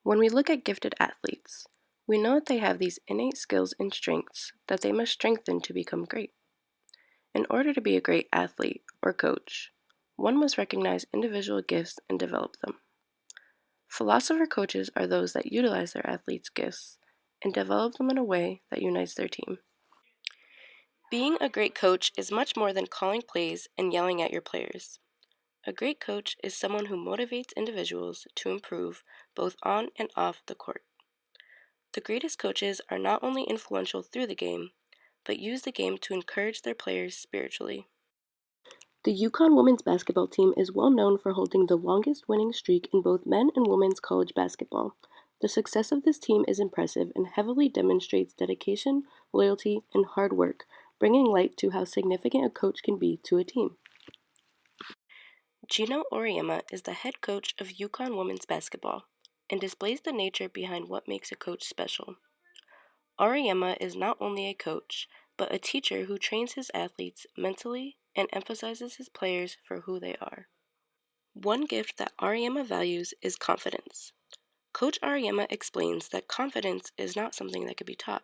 When we look at gifted athletes, we know that they have these innate skills and strengths that they must strengthen to become great. In order to be a great athlete or coach, one must recognize individual gifts and develop them. Philosopher coaches are those that utilize their athletes' gifts and develop them in a way that unites their team. Being a great coach is much more than calling plays and yelling at your players. A great coach is someone who motivates individuals to improve both on and off the court. The greatest coaches are not only influential through the game, but use the game to encourage their players spiritually. The UConn women's basketball team is well known for holding the longest winning streak in both men and women's college basketball. The success of this team is impressive and heavily demonstrates dedication, loyalty, and hard work, bringing light to how significant a coach can be to a team. Geno Auriemma is the head coach of UConn women's basketball and displays the nature behind what makes a coach special. Auriemma is not only a coach, but a teacher who trains his athletes mentally and emphasizes his players for who they are. One gift that Auriemma values is confidence. Coach Auriemma explains that confidence is not something that could be taught.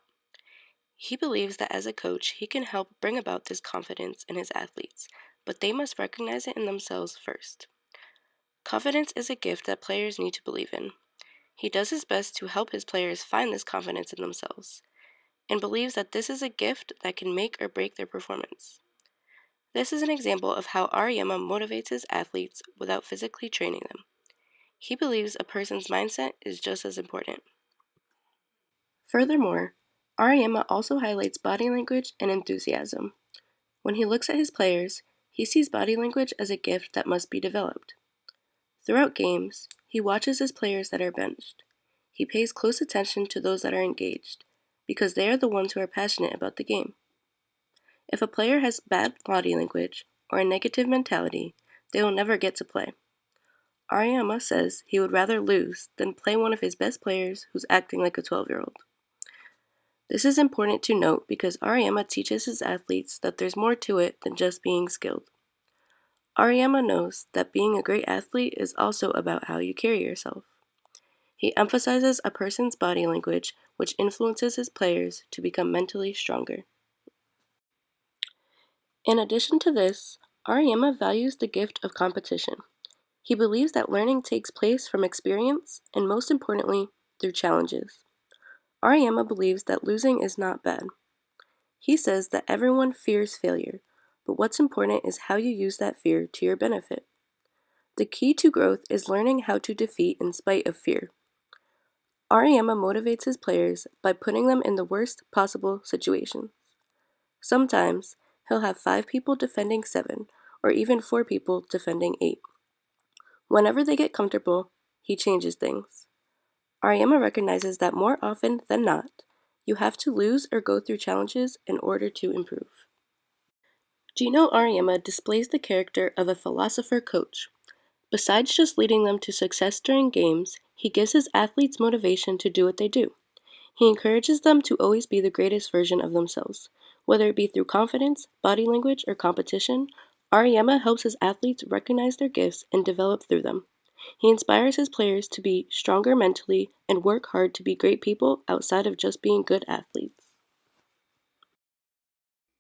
He believes that as a coach, he can help bring about this confidence in his athletes, but they must recognize it in themselves first. Confidence is a gift that players need to believe in. He does his best to help his players find this confidence in themselves, and believes that this is a gift that can make or break their performance. This is an example of how Auriemma motivates his athletes without physically training them. He believes a person's mindset is just as important. Furthermore, Auriemma also highlights body language and enthusiasm. When he looks at his players, he sees body language as a gift that must be developed. Throughout games, he watches his players that are benched. He pays close attention to those that are engaged, because they are the ones who are passionate about the game. If a player has bad body language or a negative mentality, they will never get to play. Auriemma says he would rather lose than play one of his best players who's acting like a 12-year-old. This is important to note because Auriemma teaches his athletes that there's more to it than just being skilled. Auriemma knows that being a great athlete is also about how you carry yourself. He emphasizes a person's body language, which influences his players to become mentally stronger. In addition to this, Auriemma values the gift of competition. He believes that learning takes place from experience and, most importantly, through challenges. Auriemma believes that losing is not bad. He says that everyone fears failure, but what's important is how you use that fear to your benefit. The key to growth is learning how to defeat in spite of fear. Auriemma motivates his players by putting them in the worst possible situations. Sometimes, he'll have 5 people defending 7, or even 4 people defending 8. Whenever they get comfortable, he changes things. Auriemma recognizes that more often than not, you have to lose or go through challenges in order to improve. Geno Auriemma displays the character of a philosopher coach. Besides just leading them to success during games, he gives his athletes motivation to do what they do. He encourages them to always be the greatest version of themselves. Whether it be through confidence, body language, or competition, Auriemma helps his athletes recognize their gifts and develop through them. He inspires his players to be stronger mentally and work hard to be great people outside of just being good athletes.